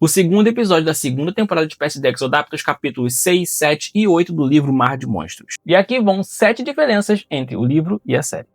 O segundo episódio da segunda temporada de Percy Jackson adapta os capítulos 6, 7 e 8 do livro Mar de Monstros. E aqui vão 7 diferenças entre o livro e a série.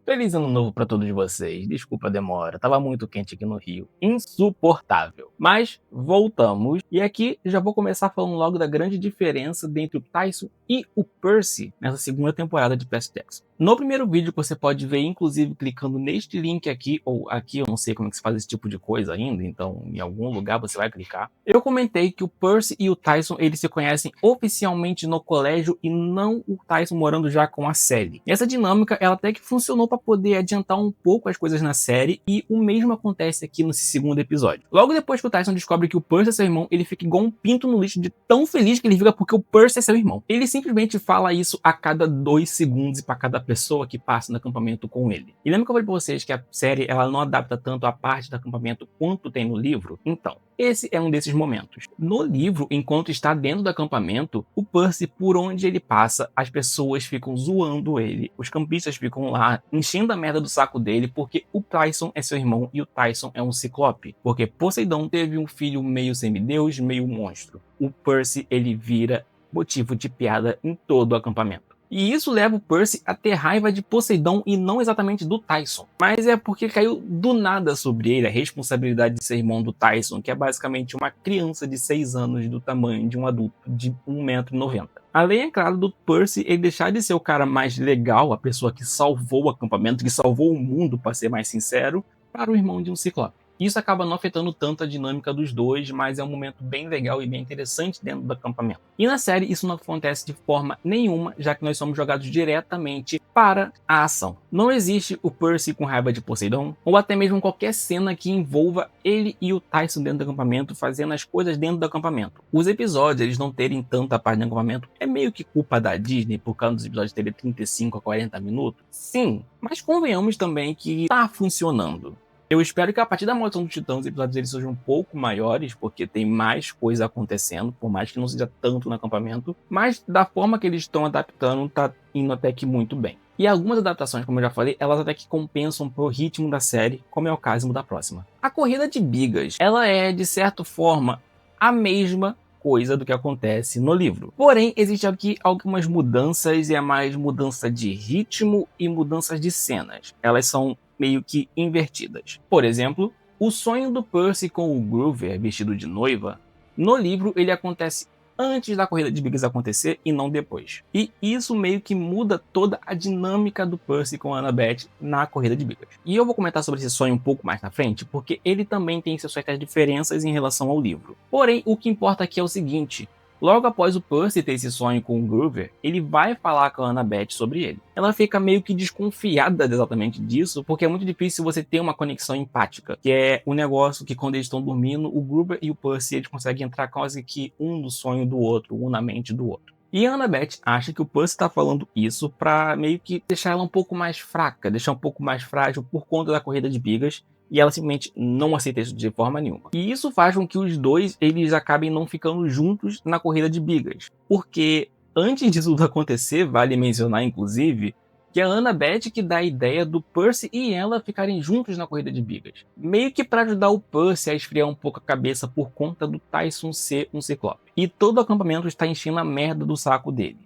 Feliz ano novo pra todos vocês. Desculpa a demora, tava muito quente aqui no Rio. Insuportável. Mas voltamos. E aqui já vou começar falando logo da grande diferença entre o Tyson e o Percy nessa segunda temporada de Percy Jackson. No primeiro vídeo você pode ver, inclusive, clicando neste link aqui, ou aqui, eu não sei como é que se faz esse tipo de coisa ainda, então em algum lugar você vai clicar. Eu comentei que o Percy e o Tyson, eles se conhecem oficialmente no colégio e não o Tyson morando já com a Sally. Essa dinâmica, ela até que funcionou para poder adiantar um pouco as coisas na série, e o mesmo acontece aqui nesse segundo episódio. Logo depois que o Tyson descobre que o Percy é seu irmão, ele fica igual um pinto no lixo de tão feliz que ele fica porque o Percy é seu irmão. Ele simplesmente fala isso a cada 2 segundos e para cada pessoa que passa no acampamento com ele. E lembra que eu falei pra vocês que a série ela não adapta tanto a parte do acampamento quanto tem no livro? Então, esse é um desses momentos. No livro, enquanto está dentro do acampamento, o Percy, por onde ele passa, as pessoas ficam zoando ele. Os campistas ficam lá, enchendo a merda do saco dele, porque o Tyson é seu irmão e o Tyson é um ciclope. Porque Poseidon teve um filho meio semideus, meio monstro. O Percy, ele vira motivo de piada em todo o acampamento. E isso leva o Percy a ter raiva de Poseidon e não exatamente do Tyson. Mas é porque caiu do nada sobre ele a responsabilidade de ser irmão do Tyson, que é basicamente uma criança de 6 anos do tamanho de um adulto de 1,90 m. Além, é claro, do Percy ele deixar de ser o cara mais legal, a pessoa que salvou o acampamento, que salvou o mundo, para ser mais sincero, para o irmão de um ciclope. Isso acaba não afetando tanto a dinâmica dos dois, mas é um momento bem legal e bem interessante dentro do acampamento. E na série isso não acontece de forma nenhuma, já que nós somos jogados diretamente para a ação. Não existe o Percy com raiva de Poseidon, ou até mesmo qualquer cena que envolva ele e o Tyson dentro do acampamento, fazendo as coisas dentro do acampamento. Os episódios, eles não terem tanta parte do acampamento, é meio que culpa da Disney, por causa dos episódios terem 35 a 40 minutos? Sim, mas convenhamos também que tá funcionando. Eu espero que a partir da Maldição dos Titãs os episódios eles sejam um pouco maiores, porque tem mais coisa acontecendo, por mais que não seja tanto no acampamento, mas da forma que eles estão adaptando, tá indo até que muito bem. E algumas adaptações, como eu já falei, elas até que compensam pro ritmo da série, como é o caso da próxima. A Corrida de Bigas, ela é, de certa forma, a mesma coisa do que acontece no livro. Porém, existe aqui algumas mudanças, e é mais mudança de ritmo e mudanças de cenas. Elas são meio que invertidas. Por exemplo, o sonho do Percy com o Groover vestido de noiva, no livro ele acontece antes da Corrida de Bigas acontecer e não depois. E isso meio que muda toda a dinâmica do Percy com a Annabeth na Corrida de Bigas. E eu vou comentar sobre esse sonho um pouco mais na frente, porque ele também tem suas certas diferenças em relação ao livro. Porém, o que importa aqui é o seguinte: logo após o Percy ter esse sonho com o Groover, ele vai falar com a Annabeth sobre ele. Ela fica meio que desconfiada exatamente disso, porque é muito difícil você ter uma conexão empática, que é um negócio que quando eles estão dormindo, o Groover e o Percy eles conseguem entrar quase que um no sonho do outro, um na mente do outro. E a Annabeth acha que o Percy está falando isso para meio que deixar ela um pouco mais fraca, deixar um pouco mais frágil por conta da Corrida de Bigas, e ela simplesmente não aceita isso de forma nenhuma. E isso faz com que os dois eles acabem não ficando juntos na Corrida de Bigas. Porque antes disso tudo acontecer, vale mencionar inclusive, que é a Annabeth que dá a ideia do Percy e ela ficarem juntos na Corrida de Bigas. Meio que para ajudar o Percy a esfriar um pouco a cabeça por conta do Tyson ser um ciclope. E todo o acampamento está enchendo a merda do saco dele.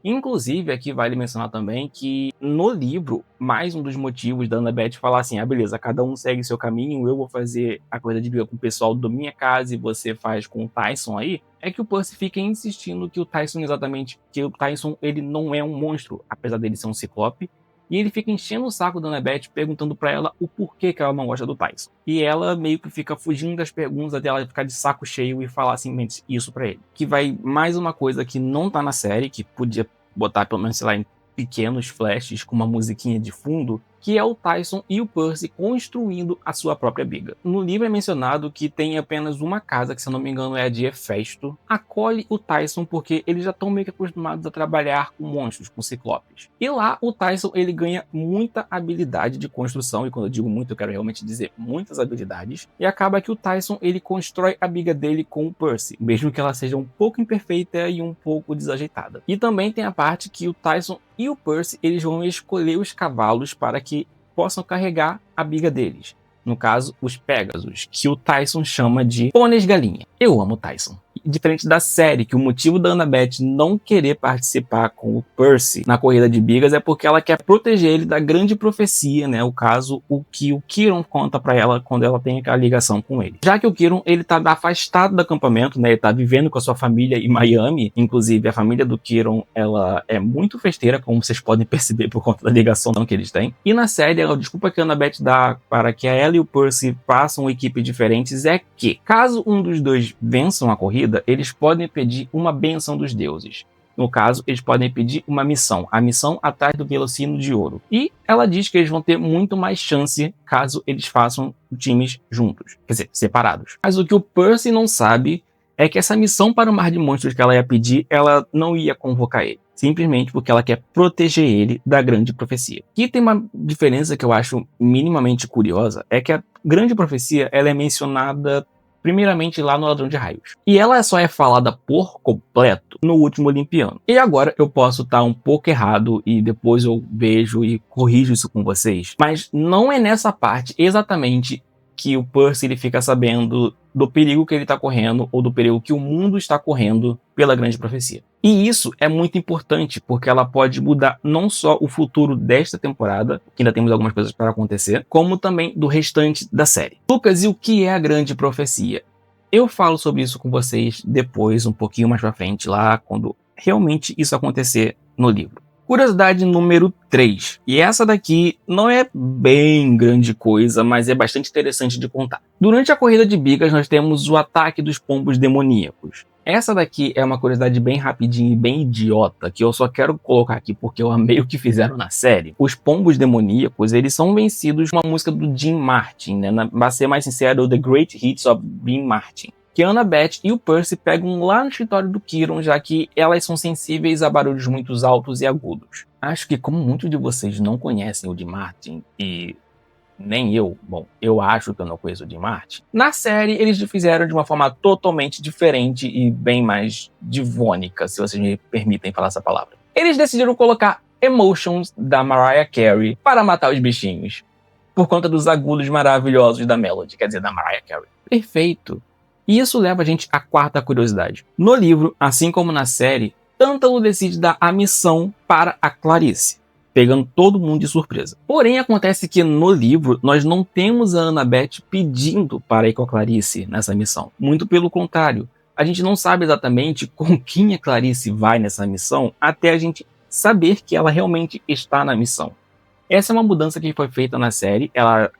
Inclusive, aqui vale mencionar também que no livro, mais um dos motivos da Annabeth falar assim: ah, beleza, cada um segue seu caminho, eu vou fazer a Corrida de Biga com o pessoal da minha casa e você faz com o Tyson aí, é que o Percy fica insistindo que o Tyson ele não é um monstro, apesar dele ser um ciclope, e ele fica enchendo o saco da Annabeth, perguntando pra ela o porquê que ela não gosta do Tyson. E ela meio que fica fugindo das perguntas até ela ficar de saco cheio e falar simplesmente isso pra ele. Que vai mais uma coisa que não tá na série, que podia botar pelo menos, sei lá, em pequenos flashes com uma musiquinha de fundo, que é o Tyson e o Percy construindo a sua própria biga. No livro é mencionado que tem apenas uma casa, que se eu não me engano é a de Hefesto, acolhe o Tyson porque eles já estão meio que acostumados a trabalhar com monstros, com ciclopes. E lá o Tyson ele ganha muita habilidade de construção, e quando eu digo muito eu quero realmente dizer muitas habilidades, e acaba que o Tyson ele constrói a biga dele com o Percy, mesmo que ela seja um pouco imperfeita e um pouco desajeitada. E também tem a parte que o Tyson e o Percy eles vão escolher os cavalos para que possam carregar a biga deles. No caso, os Pegasus, que o Tyson chama de pôneis galinha. Eu amo o Tyson. Diferente da série, que o motivo da Annabeth não querer participar com o Percy na corrida de bigas é porque ela quer proteger ele da grande profecia, né? O caso, o que o Kieran conta pra ela quando ela tem aquela ligação com ele. Já que o Kieran, ele tá afastado do acampamento, né? Ele tá vivendo com a sua família em Miami. Inclusive, a família do Kieran, ela é muito festeira, como vocês podem perceber por conta da ligação que eles têm. E na série, a desculpa que a Annabeth dá para que ela e o Percy façam equipes diferentes é que, caso um dos dois vençam a corrida, eles podem pedir uma bênção dos deuses. No caso, eles podem pedir uma missão, a missão atrás do Velocino de Ouro. E ela diz que eles vão ter muito mais chance caso eles façam times juntos, quer dizer, separados. Mas o que o Percy não sabe é que essa missão para o Mar de Monstros que ela ia pedir, ela não ia convocar ele. Simplesmente porque ela quer proteger ele da grande profecia. Aqui tem uma diferença que eu acho minimamente curiosa, é que a grande profecia ela é mencionada primeiramente lá no Ladrão de Raios. E ela só é falada por completo no último Olimpiano. E agora eu posso estar um pouco errado e depois eu vejo e corrijo isso com vocês. Mas não é nessa parte exatamente que o Percy ele fica sabendo do perigo que ele está correndo ou do perigo que o mundo está correndo pela grande profecia. E isso é muito importante porque ela pode mudar não só o futuro desta temporada, que ainda temos algumas coisas para acontecer, como também do restante da série. Lucas, e o que é a grande profecia? Eu falo sobre isso com vocês depois, um pouquinho mais pra frente, lá quando realmente isso acontecer no livro. Curiosidade número 3. E essa daqui não é bem grande coisa, mas é bastante interessante de contar. Durante a corrida de bigas, nós temos o ataque dos pombos demoníacos. Essa daqui é uma curiosidade bem rapidinha e bem idiota, que eu só quero colocar aqui porque eu amei o que fizeram na série. Os pombos demoníacos, eles são vencidos com uma música do Jim Martin, né? Pra ser mais sincero, The Great Hits of Jim Martin, que a Annabeth e o Percy pegam lá no escritório do Kieran, já que elas são sensíveis a barulhos muito altos e agudos. Acho que como muitos de vocês não conhecem o Jim Martin, e nem eu, bom, eu acho que eu não conheço o Jim Martin, na série eles fizeram de uma forma totalmente diferente e bem mais divônica, se vocês me permitem falar essa palavra. Eles decidiram colocar Emotions da Mariah Carey para matar os bichinhos, por conta dos agudos maravilhosos da Melody, quer dizer, da Mariah Carey. Perfeito! E isso leva a gente à quarta curiosidade. No livro, assim como na série, Tântalo decide dar a missão para a Clarice, pegando todo mundo de surpresa. Porém, acontece que no livro, nós não temos a Annabeth pedindo para ir com a Clarice nessa missão. Muito pelo contrário. A gente não sabe exatamente com quem a Clarice vai nessa missão, até a gente saber que ela realmente está na missão. Essa é uma mudança que foi feita na série.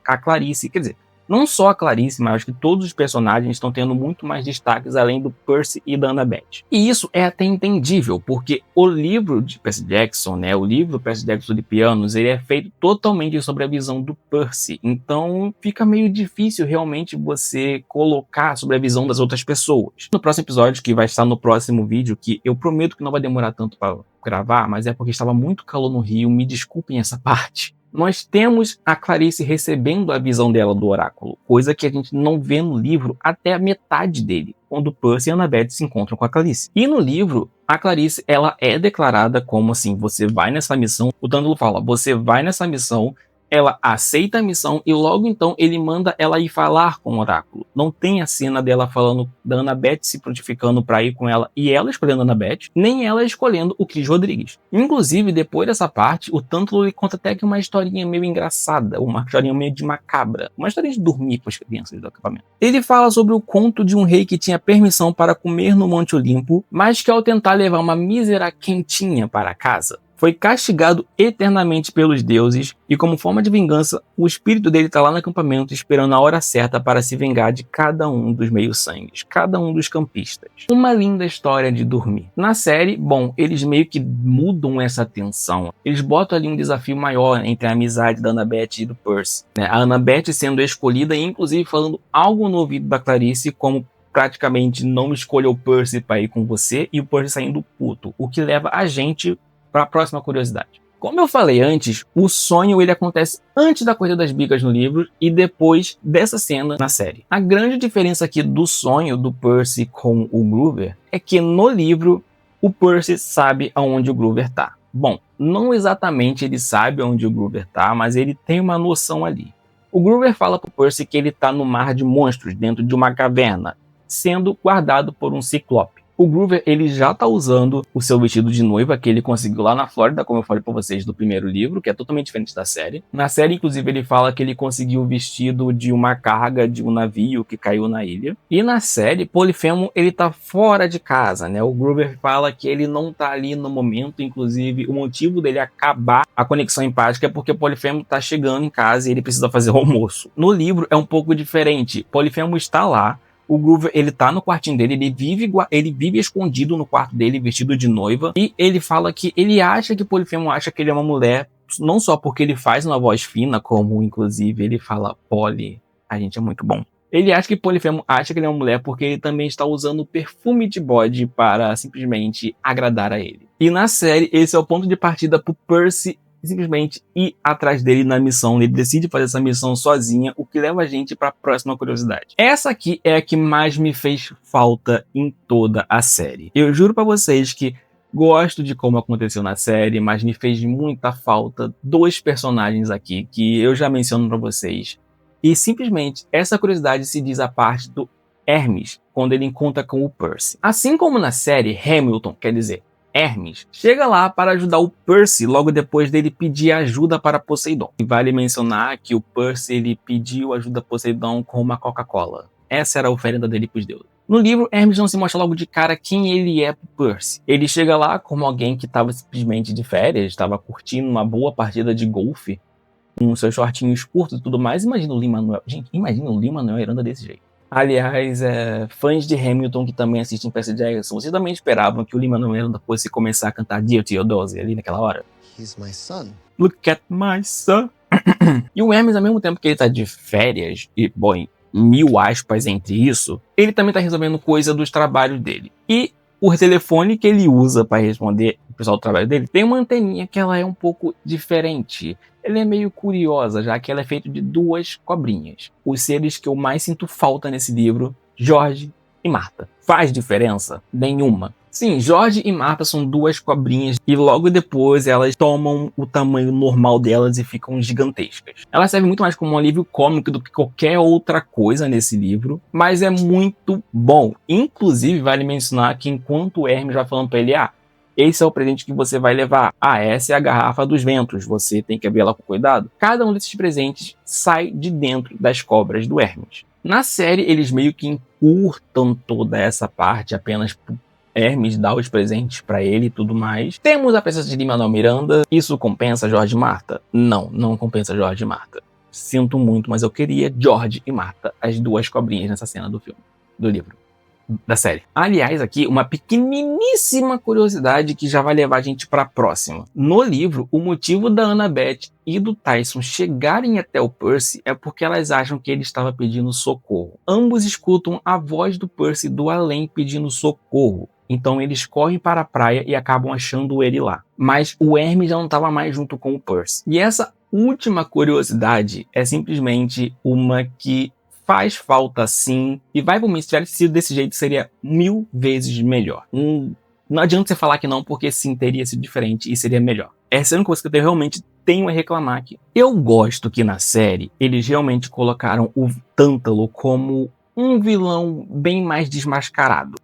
A Clarice, quer dizer, não só a Clarice, mas acho que todos os personagens estão tendo muito mais destaques além do Percy e da Annabeth. E isso é até entendível, porque o livro de Percy Jackson, né, o livro Percy Jackson de Pianos, ele é feito totalmente sobre a visão do Percy. Então fica meio difícil realmente você colocar sobre a visão das outras pessoas. No próximo episódio, que vai estar no próximo vídeo, que eu prometo que não vai demorar tanto para gravar, mas é porque estava muito calor no Rio, me desculpem essa parte. Nós temos a Clarice recebendo a visão dela do oráculo, coisa que a gente não vê no livro até a metade dele, quando Percy e Annabeth se encontram com a Clarice. E no livro, a Clarice, ela é declarada como assim, você vai nessa missão, o Tântalo fala, você vai nessa missão, ela aceita a missão e logo então ele manda ela ir falar com o oráculo. Não tem a cena dela falando da Annabeth se prontificando para ir com ela e ela escolhendo a Annabeth, nem ela escolhendo o Cris Rodrigues. Inclusive, depois dessa parte, o Tântalo conta até que uma historinha meio engraçada, uma historinha meio de macabra, uma historinha de dormir com as crianças do acampamento. Ele fala sobre o conto de um rei que tinha permissão para comer no Monte Olimpo, mas que ao tentar levar uma mísera quentinha para casa, foi castigado eternamente pelos deuses e, como forma de vingança, o espírito dele está lá no acampamento esperando a hora certa para se vingar de cada um dos meio-sangues, cada um dos campistas. Uma linda história de dormir. Na série, bom, eles meio que mudam essa tensão. Eles botam ali um desafio maior entre a amizade da Annabeth e do Percy, né? A Annabeth sendo escolhida e, inclusive, falando algo no ouvido da Clarice, como praticamente não escolha o Percy para ir com você, e o Percy saindo puto, o que leva a gente para a próxima curiosidade. Como eu falei antes, o sonho ele acontece antes da corrida das bigas no livro e depois dessa cena na série. A grande diferença aqui do sonho do Percy com o Groover é que no livro o Percy sabe aonde o Groover está. Bom, não exatamente ele sabe onde o Groover está, mas ele tem uma noção ali. O Groover fala pro Percy que ele tá no mar de monstros, dentro de uma caverna, sendo guardado por um ciclope. O Groover, ele já tá usando o seu vestido de noiva que ele conseguiu lá na Flórida, como eu falei pra vocês do primeiro livro, que é totalmente diferente da série. Na série, inclusive, ele fala que ele conseguiu o vestido de uma carga de um navio que caiu na ilha. E na série, Polifemo, ele tá fora de casa, né? O Groover fala que ele não tá ali no momento, inclusive, o motivo dele acabar a conexão empática é porque Polifemo tá chegando em casa e ele precisa fazer o almoço. No livro, é um pouco diferente. Polifemo está lá, o Groover, ele tá no quartinho dele, ele vive escondido no quarto dele, vestido de noiva, e ele fala que ele acha que Polifemo acha que ele é uma mulher, não só porque ele faz uma voz fina, como inclusive ele fala, Poli, a gente é muito bom. Ele acha que Polifemo acha que ele é uma mulher porque ele também está usando perfume de bode para simplesmente agradar a ele. E na série, esse é o ponto de partida pro Percy simplesmente ir atrás dele na missão. Ele decide fazer essa missão sozinha, o que leva a gente para a próxima curiosidade. Essa aqui é a que mais me fez falta em toda a série. Eu juro para vocês que gosto de como aconteceu na série, mas me fez muita falta dois personagens aqui que eu já menciono para vocês. E simplesmente essa curiosidade se diz a parte do Hermes, quando ele encontra com o Percy. Assim como na série, Hamilton, quer dizer, Hermes, chega lá para ajudar o Percy logo depois dele pedir ajuda para Poseidon. E vale mencionar que o Percy ele pediu ajuda a Poseidon com uma Coca-Cola. Essa era a oferenda dele para os deuses. No livro, Hermes não se mostra logo de cara quem ele é pro Percy. Ele chega lá como alguém que estava simplesmente de férias, estava curtindo uma boa partida de golfe, com seus shortinhos curtos e tudo mais. Imagina o Lin-Manuel. Gente, imagina o Lin-Manuel Miranda desse jeito. Aliás, fãs de Hamilton que também assistem Percy Jackson, vocês também esperavam que o Lin-Manuel Miranda fosse começar a cantar Dear Theodose ali naquela hora? He's my son. Look at my son. E o Hermes, ao mesmo tempo que ele tá de férias, e, bom, mil aspas entre isso, ele também tá resolvendo coisa dos trabalhos dele. E o telefone que ele usa para responder o pessoal do trabalho dele tem uma anteninha que ela é um pouco diferente. Ela é meio curiosa, já que ela é feita de duas cobrinhas. Os seres que eu mais sinto falta nesse livro, Jorge e Marta. Faz diferença? Nenhuma. Sim, Jorge e Marta são duas cobrinhas e logo depois elas tomam o tamanho normal delas e ficam gigantescas. Elas servem muito mais como um alívio cômico do que qualquer outra coisa nesse livro, mas é muito bom. Inclusive, vale mencionar que enquanto o Hermes vai falando pra ele, esse é o presente que você vai levar. Essa é a garrafa dos ventos, você tem que abrir ela com cuidado. Cada um desses presentes sai de dentro das cobras do Hermes. Na série, eles meio que encurtam toda essa parte apenas pro Hermes dá os presentes pra ele e tudo mais. Temos a presença de Lin-Manuel Miranda. Isso compensa Jorge e Marta? Não, não compensa Jorge e Marta. Sinto muito, mas eu queria Jorge e Marta, as duas cobrinhas nessa cena do filme, do livro, da série. Aliás, aqui, uma pequeniníssima curiosidade que já vai levar a gente pra próxima. No livro, o motivo da Annabeth e do Tyson chegarem até o Percy é porque elas acham que ele estava pedindo socorro. Ambos escutam a voz do Percy do além pedindo socorro. Então eles correm para a praia e acabam achando ele lá. Mas o Hermes já não estava mais junto com o Percy. E essa última curiosidade é simplesmente uma que faz falta sim, e vai pro se tivesse sido desse jeito seria 1000 vezes melhor. Não adianta você falar que não, porque sim, teria sido diferente e seria melhor. Essa é uma coisa que eu realmente tenho a reclamar aqui. Eu gosto que na série eles realmente colocaram o Tântalo como um vilão bem mais desmascarado.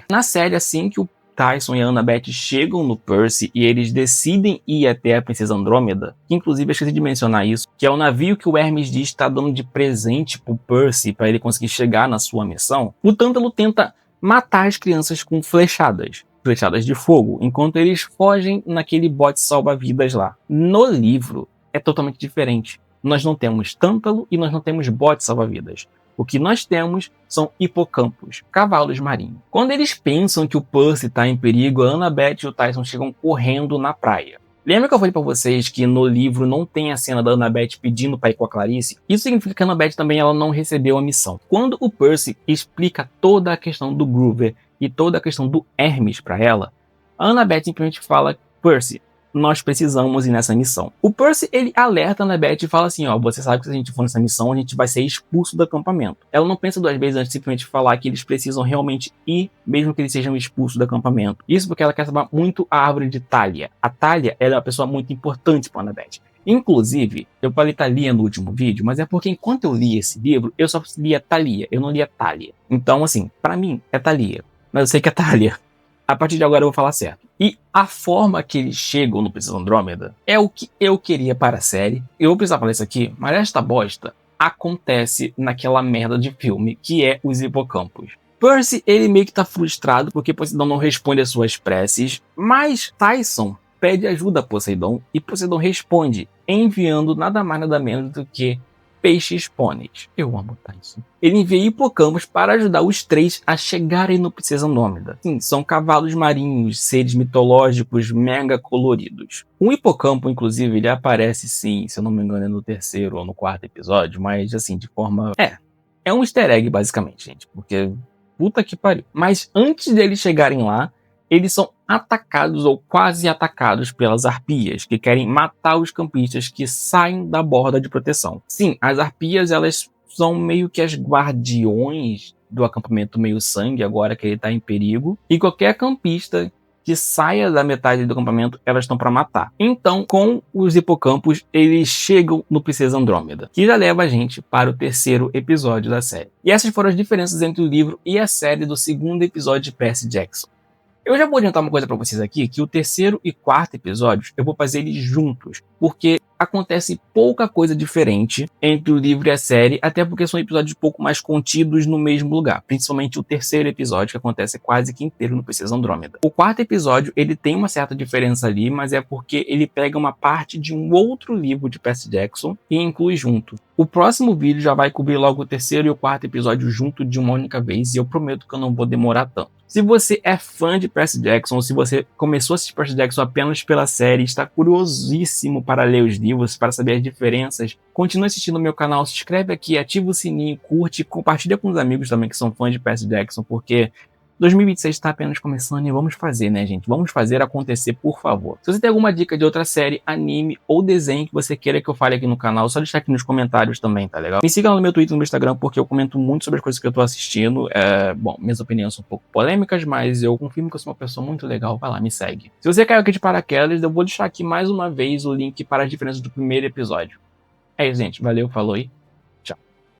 Na série, assim que o Tyson e a Annabeth chegam no Percy e eles decidem ir até a Princesa Andrômeda, que inclusive eu esqueci de mencionar isso, que é o navio que o Hermes diz está dando de presente pro Percy para ele conseguir chegar na sua missão, o Tântalo tenta matar as crianças com flechadas de fogo, enquanto eles fogem naquele bote salva-vidas lá. No livro é totalmente diferente. Nós não temos Tântalo e nós não temos bote salva-vidas. O que nós temos são hipocampos, cavalos marinhos. Quando eles pensam que o Percy está em perigo, a Annabeth e o Tyson chegam correndo na praia. Lembra que eu falei para vocês que no livro não tem a cena da Annabeth pedindo para ir com a Clarice? Isso significa que a Annabeth também ela não recebeu a missão. Quando o Percy explica toda a questão do Groover e toda a questão do Hermes para ela, a Annabeth simplesmente fala, Percy, nós precisamos ir nessa missão. O Percy, ele alerta a Annabeth e fala assim, você sabe que se a gente for nessa missão, a gente vai ser expulso do acampamento. Ela não pensa duas vezes antes de simplesmente falar que eles precisam realmente ir, mesmo que eles sejam expulsos do acampamento. Isso porque ela quer salvar muito a árvore de Thalia. A Thalia, ela é uma pessoa muito importante para a Annabeth. Inclusive, eu falei Thalia no último vídeo, mas é porque enquanto eu li esse livro, eu só lia Thalia, eu não lia Thalia. Então, assim, pra mim é Thalia, mas eu sei que é Thalia. A partir de agora eu vou falar certo. E a forma que eles chegam no Princesa Andrômeda é o que eu queria para a série. Eu vou precisar falar isso aqui, mas esta bosta acontece naquela merda de filme que é os hipocampos. Percy, ele meio que tá frustrado porque Poseidon não responde às suas preces, mas Tyson pede ajuda a Poseidon e Poseidon responde, enviando nada mais nada menos do que peixes pôneis. Eu amo Tyson. Ele envia hipocampos para ajudar os três a chegarem no Princesa Andrômeda. Sim, são cavalos marinhos, seres mitológicos mega coloridos. Um hipocampo, inclusive, ele aparece sim, se eu não me engano, é no terceiro ou no quarto episódio, mas assim, de forma... É um easter egg, basicamente, gente, porque puta que pariu. Mas antes deles chegarem lá, eles são atacados ou quase atacados pelas arpias, que querem matar os campistas que saem da borda de proteção. Sim, as arpias, elas são meio que as guardiões do acampamento meio sangue, agora que ele está em perigo, e qualquer campista que saia da metade do acampamento, elas estão para matar. Então, com os hipocampos, eles chegam no Princesa Andrômeda, que já leva a gente para o terceiro episódio da série. E essas foram as diferenças entre o livro e a série do segundo episódio de Percy Jackson. Eu já vou adiantar uma coisa pra vocês aqui, que o terceiro e quarto episódios eu vou fazer eles juntos, porque acontece pouca coisa diferente entre o livro e a série, até porque são episódios um pouco mais contidos no mesmo lugar, principalmente o terceiro episódio, que acontece quase que inteiro no Princesa Andrômeda. O quarto episódio, ele tem uma certa diferença ali, mas é porque ele pega uma parte de um outro livro de Percy Jackson e inclui junto. O próximo vídeo já vai cobrir logo o terceiro e o quarto episódio junto de uma única vez, e eu prometo que eu não vou demorar tanto. Se você é fã de Percy Jackson, ou se você começou a assistir Percy Jackson apenas pela série, está curiosíssimo para ler os livros, para saber as diferenças, continue assistindo o meu canal, se inscreve aqui, ativa o sininho, curte, compartilha com os amigos também que são fãs de Percy Jackson, porque 2026 está apenas começando e vamos fazer, né, gente? Vamos fazer acontecer, por favor. Se você tem alguma dica de outra série, anime ou desenho que você queira que eu fale aqui no canal, só deixar aqui nos comentários também, tá legal? Me siga lá no meu Twitter e no meu Instagram, porque eu comento muito sobre as coisas que eu tô assistindo. Bom, minhas opiniões são um pouco polêmicas, mas eu confirmo que eu sou uma pessoa muito legal. Vai lá, me segue. Se você caiu aqui de paraquedas, eu vou deixar aqui mais uma vez o link para as diferenças do primeiro episódio. É isso, gente. Valeu, falou aí.